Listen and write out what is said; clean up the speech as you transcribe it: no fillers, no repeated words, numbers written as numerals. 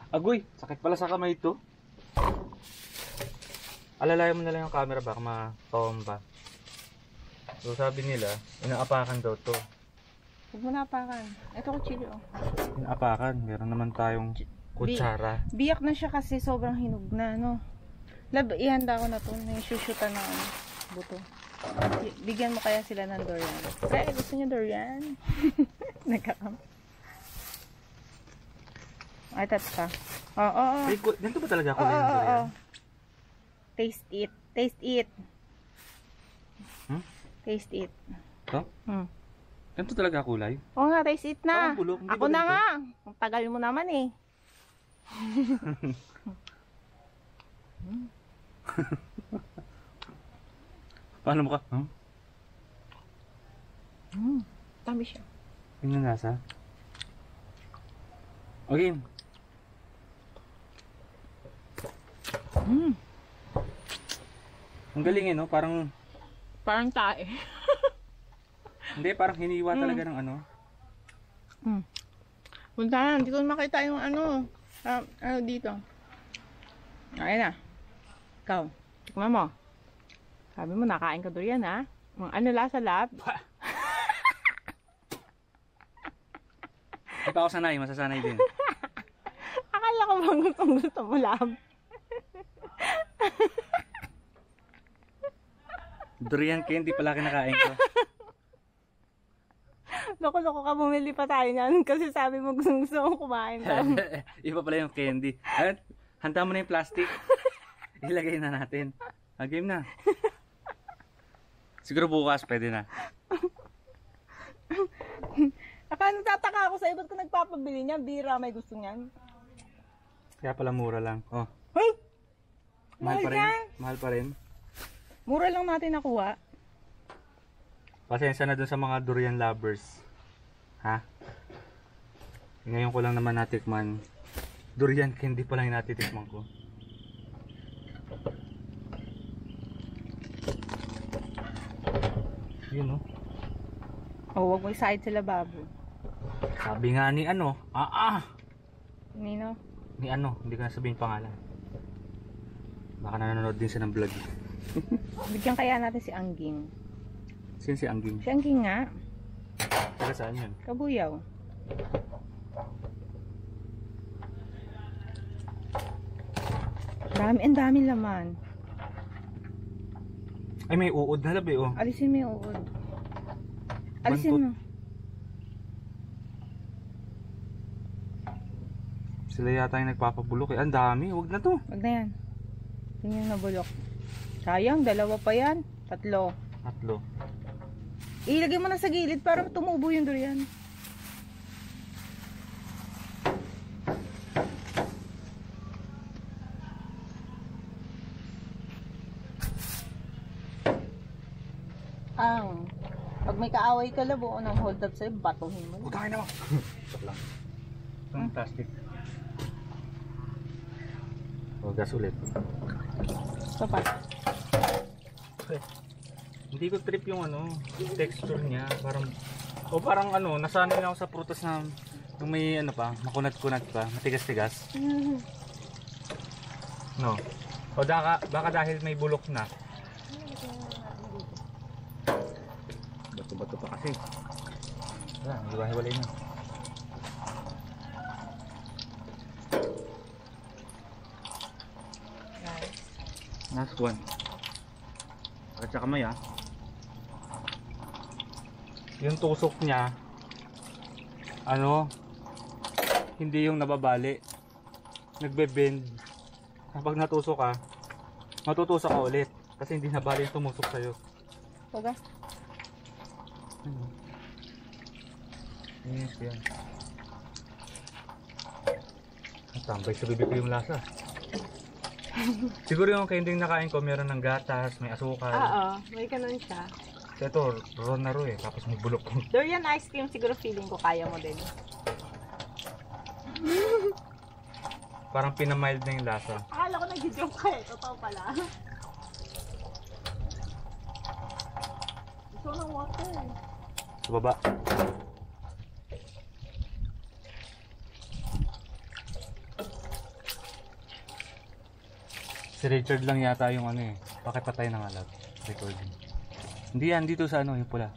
Agoy, sakit pala sa kamay ito. Alalayan mo na lang yung camera baka matomba. So sabi nila, inaapakan daw to. Huwag mo napakan. Ito kutsilyo. Inaapakan, meron naman tayong kutsara. Biyak na siya kasi sobrang hinog na, no? Ihanda ko na to. Naisushutan na buto. Bigyan mo kaya sila ng durian. Kaya gusto niyo durian? Nagkakam. Ay, tat ka. Oo. Ganito ba talaga ako yung durian? Taste it. Taste it. Hmm? Taste it. Ito? Ganito talaga kulay? Oo nga, taste it na. Bulok, ako na nga. Ang tagal mo naman eh. Paano mo ka? Tami siya. Yun yung nasa. Okay. Ang galing no? Parang tae. hindi, parang hiniwa talaga ng ano. Punta na, hindi ko makita yung ano dito. Ayun na. Ikaw, tikman mo. Sabi mo, nakain ka durian ha? Ano lasa lab? Hindi pa ako sanay, masasanay din. Akala ko bang gusto mo lab? Durian candy pala kinakain ko. Loko-loko ka, bumili pa tayo niyan kasi sabi mo gusto mo kumain ka. Iba pala yung candy. At, handa mo na yung plastic. Ilagay na natin. Game na. Siguro bukas pwede na. Akala tataka ako sa iba't ko nagpapabili niyan. Bira, may gusto niyan. Kaya pala mura lang. Oh. Hey! Mahal pa rin. Mahal pa rin. Mura lang natin nakuha. Pasensya na dun sa mga durian lovers. Ha? Ngayon ko lang naman natikman. Durian candy pa lang yung natitikman ko. Yun no? Oh, wag mo isahid sila babo. Sabi nga ni ano? Nino? Ni ano? Hindi ko na sabihin pangalan. Baka nanonood din siya ng vlog. Bigyan kaya natin si Angging. Sino si Angging? Si Angging nga. Taga saan yun? Kabuyaw. Ang dami laman. Ay, may uod na labi oh. Alisin mo yung uod. Alisin mo. Sila yata yung nagpapabulok eh. Ang dami, huwag na to. Wag na yan. Yun yung nabulok. Sayang, dalawa pa yan. Tatlo. Ilagay mo na sa gilid para tumubo yung durian. Pag may kaaway ka labo, nang hold up sa'yo, batuhin mo. Putahin naman. Stop lang. Ang plastic. O, gas ulit. Ito pa. Hindi ko trip yung ano, texture niya. Parang ano, nasanay na ako sa prutas na yung may ano pa, makunat-kunat pa, matigas-tigas. No. O baka dahil may bulok na. Bato-bato pa kasi. Wala, hiwa-hiwalay na. Last one. At sa kamay yung tusok niya ano, hindi yung nababali, nagbe-bend. Kapag natusok ka, matutusok ka ulit kasi hindi nabali yung tumusok sa'yo. Toga? Yes, yan. Tambay sa bibig ko yung lasa. Siguro yung candy nakain ko meron ng gatas, may asukal. Oo, may kanon siya. Ito, ron na ro eh, tapos may bulok. Durian ice cream, siguro feeling ko kaya mo din. Parang pinamild na yung lasa. Akala ko nag-joke ka eh, totoo pala. Gusto ng water eh. Sa baba. Si Richard lang yata yung ano eh, pakipatay ng alat. Recording. Hindi yan, dito sa ano, yung pula.